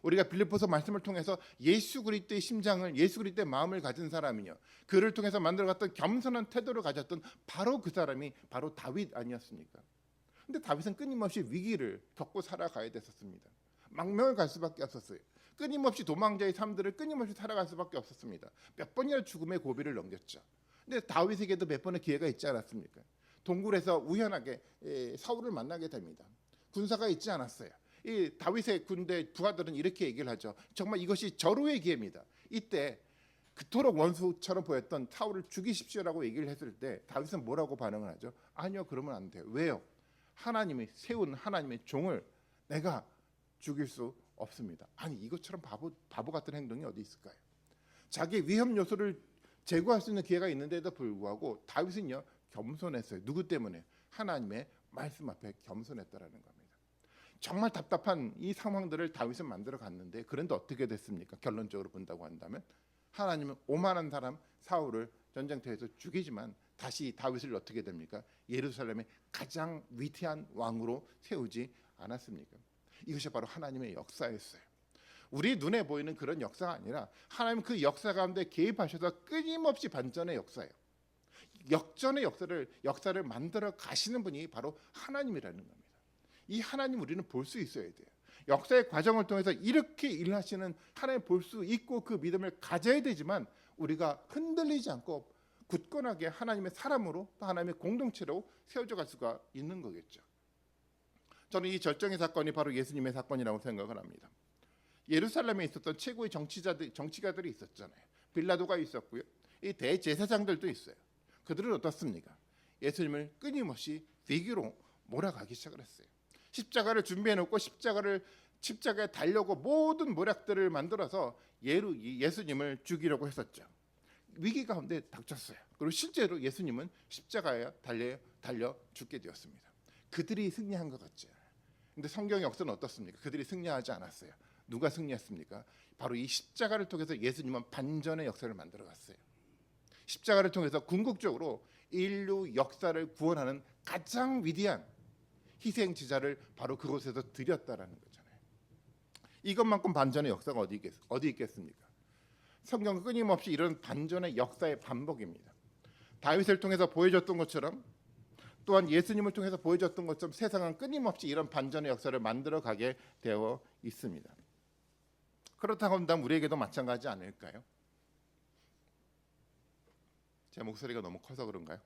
우리가 빌립보서 말씀을 통해서 예수 그리스도의 심장을, 예수 그리스도의 마음을 가진 사람이요, 그를 통해서 만들어갔던 겸손한 태도를 가졌던 바로 그 사람이 바로 다윗 아니었습니까? 근데 다윗은 끊임없이 위기를 겪고 살아가야 됐었습니다. 망명을 갈 수밖에 없었어요. 끊임없이 도망자의 삶들을 끊임없이 살아갈 수밖에 없었습니다. 몇 번이나 죽음의 고비를 넘겼죠. 근데 다윗에게도 몇 번의 기회가 있지 않았습니까? 동굴에서 우연하게 사울을 만나게 됩니다. 군사가 있지 않았어요. 이 다윗의 군대 부하들은 이렇게 얘기를 하죠. 정말 이것이 절호의 기회입니다. 이때 그토록 원수처럼 보였던 사울을 죽이십시오라고 얘기를 했을 때 다윗은 뭐라고 반응을 하죠? 아니요, 그러면 안 돼요. 왜요? 하나님이 세운 하나님의 종을 내가 죽일 수 없습니다. 아니, 이것처럼 바보 같은 행동이 어디 있을까요? 자기 위험 요소를 제거할 수 있는 기회가 있는데도 불구하고 다윗은요, 겸손했어요. 누구 때문에? 하나님의 말씀 앞에 겸손했다라는 겁니다. 정말 답답한 이 상황들을 다윗은 만들어 갔는데, 그런데 어떻게 됐습니까? 결론적으로 본다고 한다면 하나님은 오만한 사람 사울을 전쟁터에서 죽이지만 다시 다윗을 어떻게 됩니까? 예루살렘의 가장 위대한 왕으로 세우지 않았습니까? 이것이 바로 하나님의 역사였어요. 우리 눈에 보이는 그런 역사가 아니라 하나님 그 역사 가운데 개입하셔서 끊임없이 반전의 역사예요. 역전의 역사를 만들어 가시는 분이 바로 하나님이라는 겁니다. 이 하나님 우리는 볼 수 있어야 돼요. 역사의 과정을 통해서 이렇게 일하시는 하나님 볼 수 있고 그 믿음을 가져야 되지만 우리가 흔들리지 않고 굳건하게 하나님의 사람으로 또 하나님의 공동체로 세워져 갈 수가 있는 거겠죠. 저는 이 절정의 사건이 바로 예수님의 사건이라고 생각을 합니다. 예루살렘에 있었던 최고의 정치가들이 있었잖아요. 빌라도가 있었고요. 이 대제사장들도 있어요. 그들은 어떻습니까? 예수님을 끊임없이 위기로 몰아가기 시작을 했어요. 십자가를 준비해놓고 십자가에 달려고 모든 모략들을 만들어서 예수님을 죽이려고 했었죠. 위기 가운데 닥쳤어요. 그리고 실제로 예수님은 십자가에 달려 죽게 되었습니다. 그들이 승리한 것 같죠. 근데 성경의 역사는 어떻습니까? 그들이 승리하지 않았어요. 누가 승리했습니까? 바로 이 십자가를 통해서 예수님은 반전의 역사를 만들어 갔어요. 십자가를 통해서 궁극적으로 인류 역사를 구원하는 가장 위대한 희생 제자를 바로 그곳에서 드렸다라는 거잖아요. 이것만큼 반전의 역사가 어디 있겠습니까? 성경은 끊임없이 이런 반전의 역사의 반복입니다. 다윗을 통해서 보여줬던 것처럼 또한 예수님을 통해서 보여줬던 것처럼 세상은 끊임없이 이런 반전의 역사를 만들어가게 되어 있습니다. 그렇다고 한다면 우리에게도 마찬가지 아닐까요? 제 목소리가 너무 커서 그런가요?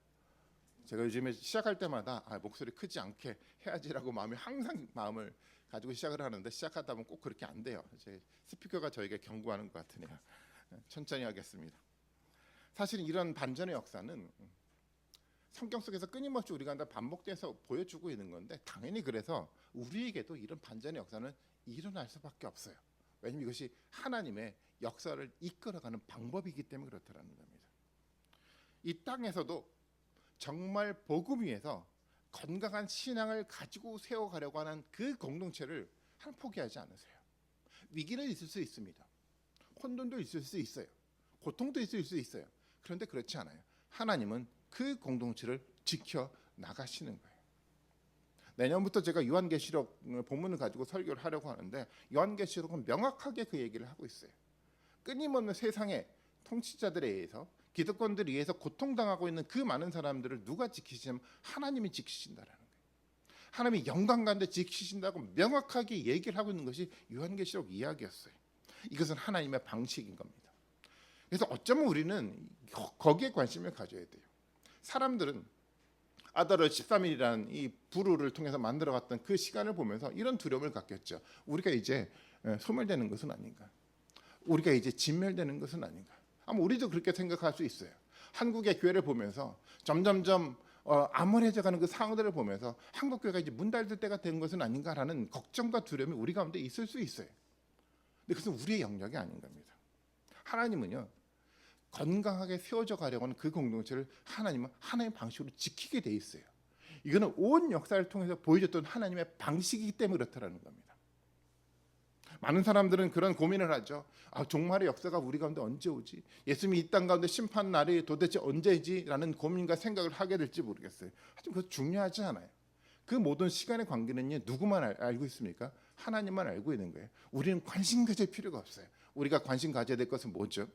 제가 요즘에 시작할 때마다 목소리 크지 않게 해야지라고 항상 마음을 가지고 시작을 하는데 시작하다 보면 꼭 그렇게 안 돼요. 제 스피커가 저에게 경고하는 것 같으네요. 천천히 하겠습니다. 사실 이런 반전의 역사는 성경 속에서 끊임없이 우리가 반복돼서 보여주고 있는 건데 당연히 그래서 우리에게도 이런 반전의 역사는 일어날 수밖에 없어요. 왜냐하면 이것이 하나님의 역사를 이끌어가는 방법이기 때문에 그렇다는 겁니다. 이 땅에서도 정말 복음 위에서 건강한 신앙을 가지고 세워가려고 하는 그 공동체를 포기하지 않으세요. 위기는 있을 수 있습니다. 혼돈도 있을 수 있어요. 고통도 있을 수 있어요. 그런데 그렇지 않아요. 하나님은 그 공동체를 지켜 나가시는 거예요. 내년부터 제가 요한계시록 본문을 가지고 설교를 하려고 하는데 요한계시록은 명확하게 그 얘기를 하고 있어요. 끊임없는 세상의 통치자들에 의해서 기득권들에 의해서 고통당하고 있는 그 많은 사람들을 누가 지키시냐면 하나님이 지키신다라는 거예요. 하나님이 영광 가운데 지키신다고 명확하게 얘기를 하고 있는 것이 요한계시록 이야기였어요. 이것은 하나님의 방식인 겁니다. 그래서 어쩌면 우리는 거기에 관심을 가져야 돼요. 사람들은 아다르 13일이라는 이 부르를 통해서 만들어갔던 그 시간을 보면서 이런 두려움을 갖겠죠. 우리가 이제 소멸되는 것은 아닌가? 우리가 이제 진멸되는 것은 아닌가? 아마 우리도 그렇게 생각할 수 있어요. 한국의 교회를 보면서 점점점 암울해져가는 그 상황들을 보면서 한국 교회가 이제 문 닫을 때가 된 것은 아닌가라는 걱정과 두려움이 우리 가운데 있을 수 있어요. 근데 그것은 우리의 영역이 아닌 겁니다. 하나님은요 건강하게 세워져 가려고 하는 그 공동체를 하나님은 하나님의 방식으로 지키게 돼 있어요. 이거는 온 역사를 통해서 보여줬던 하나님의 방식이기 때문에 그렇다는 겁니다. 많은 사람들은 그런 고민을 하죠. 종말의 역사가 우리 가운데 언제 오지? 예수님이 이 땅 가운데 심판 날이 도대체 언제지? 라는 고민과 생각을 하게 될지 모르겠어요. 하지만 그것도 중요하지 않아요. 그 모든 시간의 관계는 누구만 알고 있습니까? 하나님만 알고 있는 거예요. 우리는 관심 가질 필요가 없어요. 우리가 관심 가져야 될 것은 뭐죠?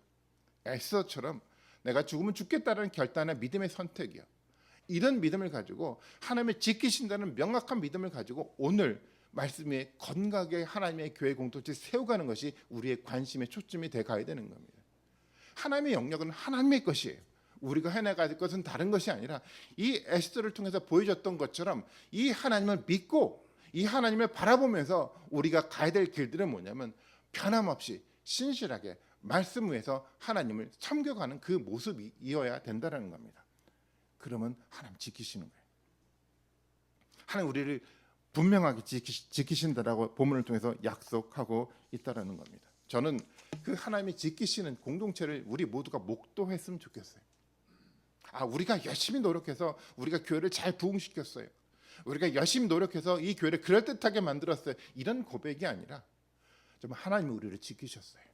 에스더처럼 내가 죽으면 죽겠다는 결단의 믿음의 선택이요. 이런 믿음을 가지고 하나님의 지키신다는 명확한 믿음을 가지고 오늘 말씀에 건강하게 하나님의 교회 공동체 세워가는 것이 우리의 관심의 초점이 돼 가야 되는 겁니다. 하나님의 영역은 하나님의 것이에요. 우리가 해나갈 것은 다른 것이 아니라 이 에스더를 통해서 보여줬던 것처럼 이 하나님을 믿고 이 하나님을 바라보면서 우리가 가야 될 길들은 뭐냐면 변함없이 신실하게 말씀 위에서 하나님을 섬겨가는 그 모습이어야 된다는 겁니다. 그러면 하나님 지키시는 거예요. 하나님 우리를 분명하게 지키신다라고 본문을 통해서 약속하고 있다는 겁니다. 저는 그 하나님이 지키시는 공동체를 우리 모두가 목도했으면 좋겠어요. 우리가 열심히 노력해서 우리가 교회를 잘 부흥시켰어요. 우리가 열심히 노력해서 이 교회를 그럴듯하게 만들었어요. 이런 고백이 아니라 정말 하나님이 우리를 지키셨어요.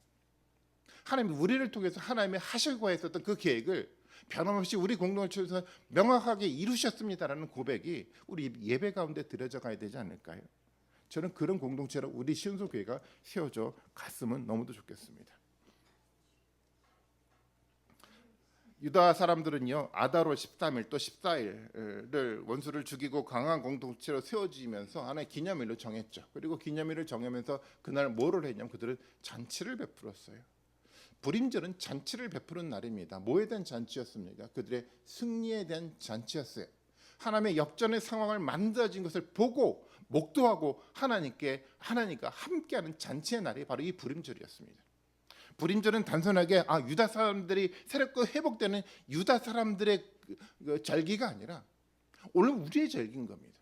하나님이 우리를 통해서 하나님이 하시고 했었던 그 계획을 변함없이 우리 공동체에서 명확하게 이루셨습니다라는 고백이 우리 예배 가운데 드려져 가야 되지 않을까요? 저는 그런 공동체로 우리 시온소교회가 세워져 갔으면 너무도 좋겠습니다. 유다 사람들은요 아다롤 13일 또 14일을 원수를 죽이고 강한 공동체로 세워지면서 하나의 기념일로 정했죠. 그리고 기념일을 정하면서 그날 뭐를 했냐면 그들은 잔치를 베풀었어요. 불임절은 잔치를 베푸는 날입니다. 뭐에 대한 잔치였습니까? 그들의 승리에 대한 잔치였어요. 하나님의 역전의 상황을 만들어진 것을 보고 목도하고 하나님과 함께하는 잔치의 날이 바로 이 부림절이었습니다. 부림절은 단순하게 유다 사람들이 새롭게 회복되는 유다 사람들의 그 절기가 아니라 오늘 우리의 절기인 겁니다.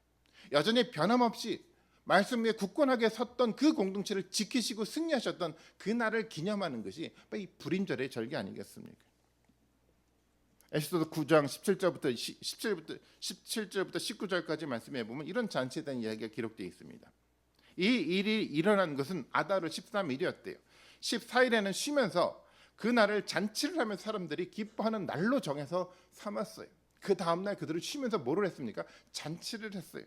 여전히 변함없이 말씀 위에 굳건하게 섰던 그 공동체를 지키시고 승리하셨던 그 날을 기념하는 것이 이 부림절의 절기 아니겠습니까? 에스더서 9장 17절부터 19절까지 말씀해 보면 이런 잔치에 대한 이야기가 기록되어 있습니다. 이 일이 일어난 것은 아다르 13일이었대요. 14일에는 쉬면서 그 날을 잔치를 하며 사람들이 기뻐하는 날로 정해서 삼았어요. 그 다음날 그들은 쉬면서 뭐를 했습니까? 잔치를 했어요.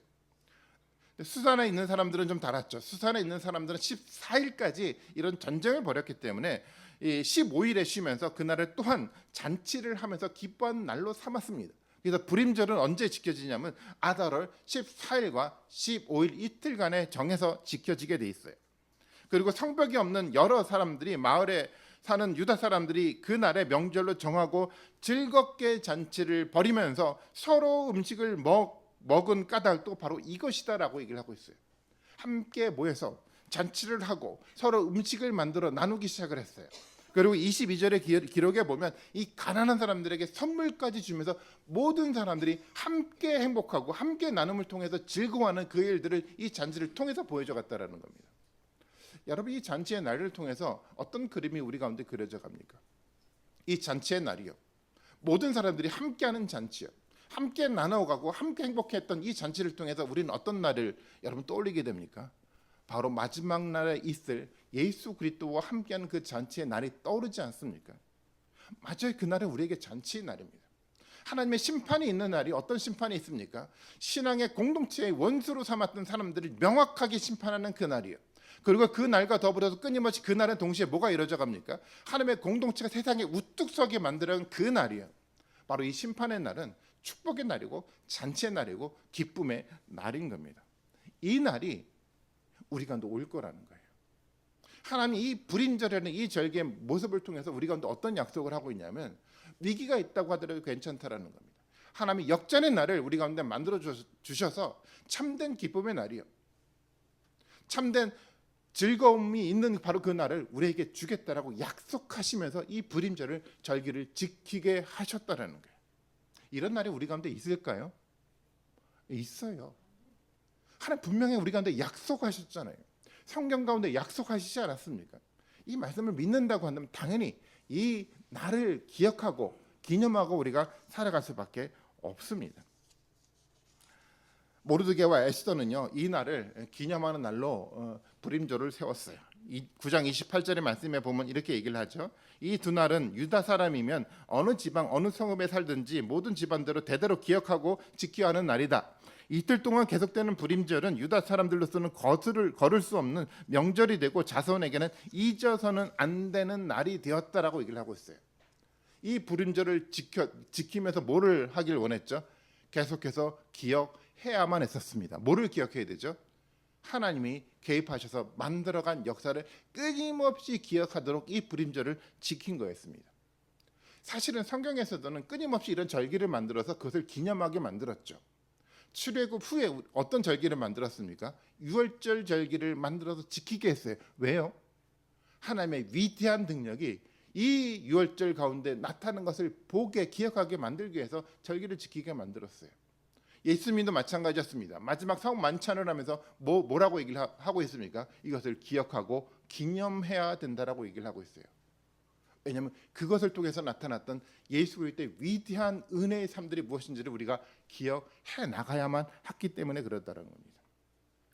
수산에 있는 사람들은 좀 달랐죠. 수산에 있는 사람들은 14일까지 이런 전쟁을 벌였기 때문에 15일에 쉬면서 그날을 또한 잔치를 하면서 기뻐하는 날로 삼았습니다. 그래서 부림절은 언제 지켜지냐면 아달월 14일과 15일 이틀간에 정해서 지켜지게 돼 있어요. 그리고 성벽이 없는 여러 사람들이 마을에 사는 유다 사람들이 그 날에 명절로 정하고 즐겁게 잔치를 벌이면서 서로 음식을 먹은 까닭도 바로 이것이다라고 얘기를 하고 있어요. 함께 모여서 잔치를 하고 서로 음식을 만들어 나누기 시작을 했어요. 그리고 22절의 기록에 보면 이 가난한 사람들에게 선물까지 주면서 모든 사람들이 함께 행복하고 함께 나눔을 통해서 즐거워하는 그 일들을 이 잔치를 통해서 보여줘 갔다라는 겁니다. 여러분, 이 잔치의 날을 통해서 어떤 그림이 우리 가운데 그려져 갑니까? 이 잔치의 날이요, 모든 사람들이 함께하는 잔치요, 함께 나눠가고 함께 행복했던 이 잔치를 통해서 우리는 어떤 날을 여러분 떠올리게 됩니까? 바로 마지막 날에 있을 예수 그리스도와 함께하는 그 잔치의 날이 떠오르지 않습니까? 맞아요. 그날은 우리에게 잔치의 날입니다. 하나님의 심판이 있는 날이 어떤 심판이 있습니까? 신앙의 공동체의 원수로 삼았던 사람들을 명확하게 심판하는 그 날이에요. 그리고 그 날과 더불어서 끊임없이 그 날은 동시에 뭐가 이루어져 갑니까? 하나님의 공동체가 세상에 우뚝 서게 만들어낸 그 날이에요. 바로 이 심판의 날은 축복의 날이고 잔치의 날이고 기쁨의 날인 겁니다. 이 날이 우리 가운데 올 거라는 거예요. 하나님 이 불임절이라는 이 절기의 모습을 통해서 우리 가운데 어떤 약속을 하고 있냐면 위기가 있다고 하더라도 괜찮다라는 겁니다. 하나님이 역전의 날을 우리 가운데 만들어 주셔서 참된 기쁨의 날이요, 참된 즐거움이 있는 바로 그 날을 우리에게 주겠다라고 약속하시면서 이 불임절을 절기를 지키게 하셨다라는 거예요. 이런 날이 우리 가운데 있을까요? 있어요. 하나님 분명히 우리 가운데 약속하셨잖아요. 성경 가운데 약속하시지 않았습니까? 이 말씀을 믿는다고 한다면 당연히 이 날을 기억하고 기념하고 우리가 살아갈 수밖에 없습니다. 모르드게와 에스더는요, 이 날을 기념하는 날로 불임절을 세웠어요. 9장 28절의 말씀에 보면 이렇게 얘기를 하죠. 이 두 날은 유다 사람이면 어느 지방 어느 성읍에 살든지 모든 집안대로 대대로 기억하고 지켜야 하는 날이다. 이틀 동안 계속되는 불임절은 유다 사람들로서는 걸을 수 없는 명절이 되고 자손에게는 잊어서는 안 되는 날이 되었다라고 얘기를 하고 있어요. 이 불임절을 지키면서 뭐를 하길 원했죠? 계속해서 기억해야만 했었습니다. 뭐를 기억해야 되죠? 하나님이 개입하셔서 만들어간 역사를 끊임없이 기억하도록 이 불임절을 지킨 거였습니다. 사실은 성경에서는 끊임없이 이런 절기를 만들어서 그것을 기념하게 만들었죠. 출애굽 후에 어떤 절기를 만들었습니까? 유월절 절기를 만들어서 지키게 했어요. 왜요? 하나님의 위대한 능력이 이 유월절 가운데 나타나는 것을 보게 기억하게 만들기 위해서 절기를 지키게 만들었어요. 예수님도 마찬가지였습니다. 마지막 사후 만찬을 하면서 뭐라고 얘기를 하고 있습니까? 이것을 기억하고 기념해야 된다라고 얘기를 하고 있어요. 왜냐하면 그것을 통해서 나타났던 예수 그리스도의 위대한 은혜의 삶들이 무엇인지를 우리가 기억해 나가야만 했기 때문에 그렇다는 겁니다.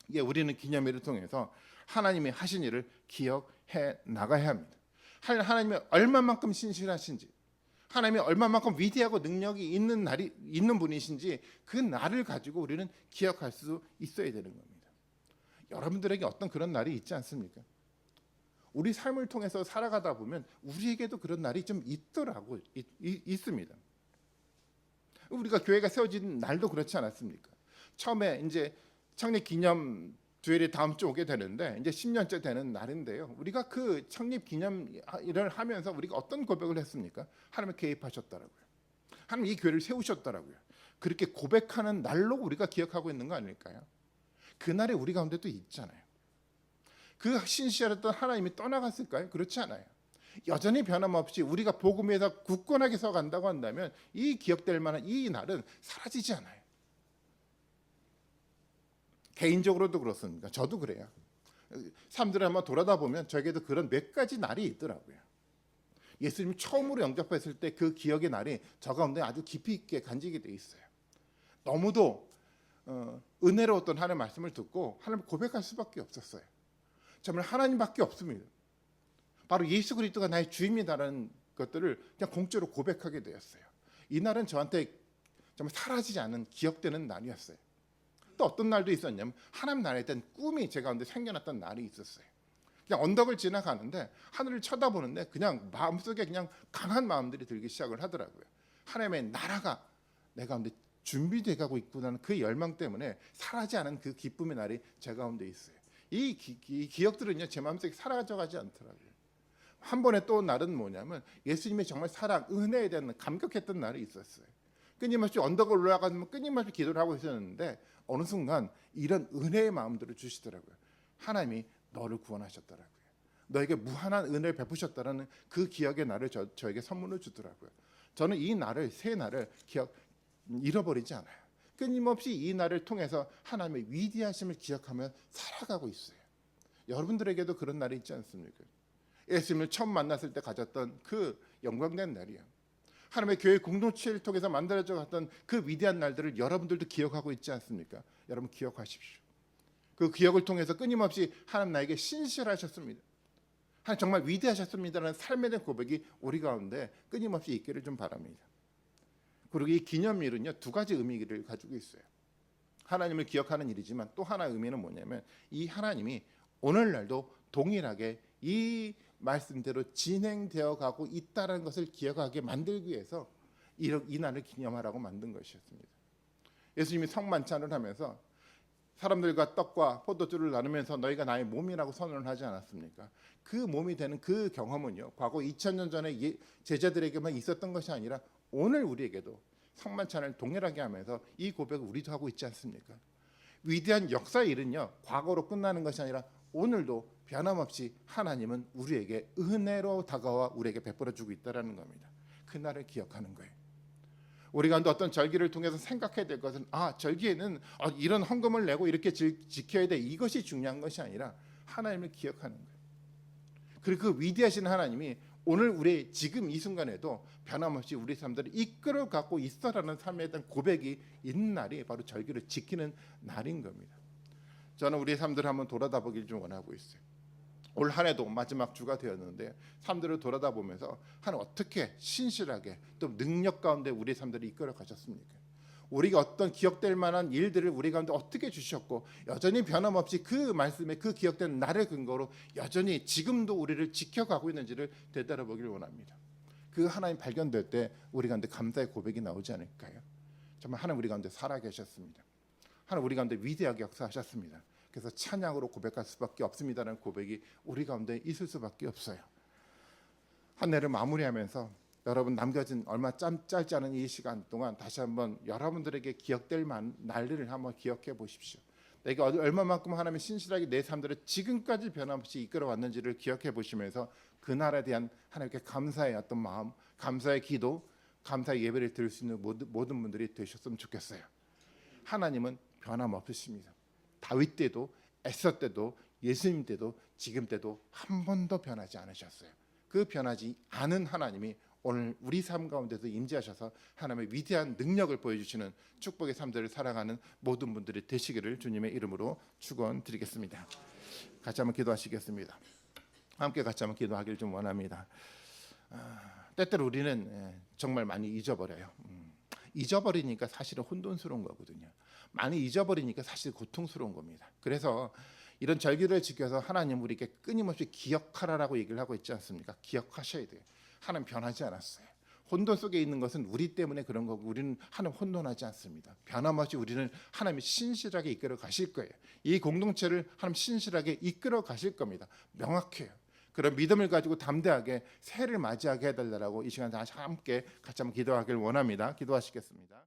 이게 우리는 기념일을 통해서 하나님의 하신 일을 기억해 나가야 합니다. 하나님이 얼마만큼 신실하신지, 하나님이 얼마만큼 위대하고 능력이 있는 분이신지 그 날을 가지고 우리는 기억할 수 있어야 되는 겁니다. 여러분들에게 어떤 그런 날이 있지 않습니까? 우리 삶을 통해서 살아가다 보면 우리에게도 그런 날이 좀 있습니다. 우리가 교회가 세워진 날도 그렇지 않았습니까? 처음에 이제 창립 기념 주일이 다음 주 오게 되는데 이제 10년째 되는 날인데요. 우리가 그 창립 기념 일을 하면서 우리가 어떤 고백을 했습니까? 하나님이 개입하셨더라고요. 하나님 이 교회를 세우셨더라고요. 그렇게 고백하는 날로 우리가 기억하고 있는 거 아닐까요? 그날에 우리 가운데도 있잖아요. 그 신실했던 하나님이 떠나갔을까요? 그렇지 않아요. 여전히 변함없이 우리가 복음 위에서 굳건하게 서간다고 한다면 이 기억될 만한 이 날은 사라지지 않아요. 개인적으로도 그렇습니다. 저도 그래요. 사람들을 한번 돌아다 보면 저에게도 그런 몇 가지 날이 있더라고요. 예수님 처음으로 영접했을 때 그 기억의 날이 저 가운데 아주 깊이 있게 간직이 돼 있어요. 너무도 은혜로웠던 하나님의 말씀을 듣고 하나님을 고백할 수밖에 없었어요. 정말 하나님밖에 없습니다. 바로 예수 그리스도가 나의 주입니다라는 것들을 그냥 공짜로 고백하게 되었어요. 이 날은 저한테 정말 사라지지 않은 기억되는 날이었어요. 또 어떤 날도 있었냐면 하나님 나라에 대한 꿈이 제 가운데 생겨났던 날이 있었어요. 그냥 언덕을 지나가는데 하늘을 쳐다보는데 그냥 마음속에 그냥 강한 마음들이 들기 시작을 하더라고요. 하나님의 나라가 내 가운데 준비돼 가고 있구나는 그 열망 때문에 사라지지 않은 그 기쁨의 날이 제 가운데 있어요. 이 기억들은요 제 마음속에 사라져가지 않더라고요. 한 번에 또 날은 뭐냐면 예수님의 정말 사랑, 은혜에 대한 감격했던 날이 있었어요. 끊임없이 언덕을 올라가면 끊임없이 기도를 하고 있었는데 어느 순간 이런 은혜의 마음들을 주시더라고요. 하나님이 너를 구원하셨더라고요. 너에게 무한한 은혜를 베푸셨다는 그 기억의 날을 저에게 선물로 주더라고요. 저는 이 날을, 새 날을 잃어버리지 않아요. 끊임없이 이 날을 통해서 하나님의 위대하심을 기억하며 살아가고 있어요. 여러분들에게도 그런 날이 있지 않습니까? 예수님을 처음 만났을 때 가졌던 그 영광된 날이야. 하나님의 교회 공동체를 통해서 만들어져 갔던 그 위대한 날들을 여러분들도 기억하고 있지 않습니까? 여러분 기억하십시오. 그 기억을 통해서 끊임없이 하나님 나에게 신실하셨습니다. 하나님 정말 위대하셨습니다라는 삶에 대한 고백이 우리 가운데 끊임없이 있기를 좀 바랍니다. 그리고 이 기념일은요 두 가지 의미를 가지고 있어요. 하나님을 기억하는 일이지만 또 하나의 의미는 뭐냐면 이 하나님이 오늘날도 동일하게 이 말씀대로 진행되어 가고 있다는 것을 기억하게 만들기 위해서 이 날을 기념하라고 만든 것이었습니다. 예수님이 성만찬을 하면서 사람들과 떡과 포도주를 나누면서 너희가 나의 몸이라고 선언을 하지 않았습니까? 그 몸이 되는 그 경험은요 과거 2000년 전에 제자들에게만 있었던 것이 아니라 오늘 우리에게도 성만찬을 동일하게 하면서 이 고백을 우리도 하고 있지 않습니까? 위대한 역사의 일은요 과거로 끝나는 것이 아니라 오늘도 변함없이 하나님은 우리에게 은혜로 다가와 우리에게 베풀어주고 있다는 겁니다. 그날을 기억하는 거예요. 우리 가운데 어떤 절기를 통해서 생각해야 될 것은 절기에는 이런 헌금을 내고 이렇게 지켜야 돼, 이것이 중요한 것이 아니라 하나님을 기억하는 거예요. 그리고 그 위대하신 하나님이 오늘 우리 지금 이 순간에도 변함없이 우리 삶들을 이끌어 갖고 있어라는 삶에 대한 고백이 있는 날이 바로 절기를 지키는 날인 겁니다. 저는 우리의 삶들을 한번 돌아다 보길 좀 원하고 있어요. 올 한 해도 마지막 주가 되었는데 삶들을 돌아다 보면서 하나님 어떻게 신실하게 또 능력 가운데 우리의 삶들을 이끌어 가셨습니까? 우리가 어떤 기억될 만한 일들을 우리 가운데 어떻게 주셨고 여전히 변함없이 그 말씀에 그 기억된 날을 근거로 여전히 지금도 우리를 지켜가고 있는지를 되돌아보길 원합니다. 그 하나님 발견될 때 우리 가운데 감사의 고백이 나오지 않을까요? 정말 하나님 우리 가운데 살아계셨습니다. 하나님 우리 가운데 위대하게 역사하셨습니다. 그래서 찬양으로 고백할 수밖에 없습니다라는 고백이 우리 가운데 있을 수밖에 없어요. 한 해를 마무리하면서 여러분 남겨진 얼마 짧지 않은 이 시간 동안 다시 한번 여러분들에게 기억될 날들을 한번 기억해 보십시오. 내가 얼마만큼 하나님이 신실하게 내 삶들을 지금까지 변함없이 이끌어 왔는지를 기억해 보시면서 그 날에 대한 하나님께 감사의 어떤 마음, 감사의 기도, 감사의 예배를 드릴 수 있는 모든 분들이 되셨으면 좋겠어요. 하나님은 변함없으십니다. 다윗 때도 에서 때도 예수님 때도 지금 때도 한 번도 변하지 않으셨어요. 그 변하지 않은 하나님이 오늘 우리 삶 가운데서 임재하셔서 하나님의 위대한 능력을 보여주시는 축복의 삶들을 살아가는 모든 분들이 되시기를 주님의 이름으로 축원드리겠습니다. 같이 한번 기도하시겠습니다. 함께 같이 한번 기도하기를 좀 원합니다. 때때로 우리는 정말 많이 잊어버려요. 잊어버리니까 사실은 혼돈스러운 거거든요. 많이 잊어버리니까 사실 고통스러운 겁니다. 그래서 이런 절기를 지켜서 하나님 우리에게 끊임없이 기억하라라고 얘기를 하고 있지 않습니까? 기억하셔야 돼요. 하나님 변하지 않았어요. 혼돈 속에 있는 것은 우리 때문에 그런 거고 우리는 하나님 혼돈하지 않습니다. 변함없이 우리는 하나님이 신실하게 이끌어 가실 거예요. 이 공동체를 하나님 신실하게 이끌어 가실 겁니다. 명확해요. 그런 믿음을 가지고 담대하게 새해를 맞이하게 해달라고 이 시간 다시 함께 같이 한번 기도하길 원합니다. 기도하시겠습니다.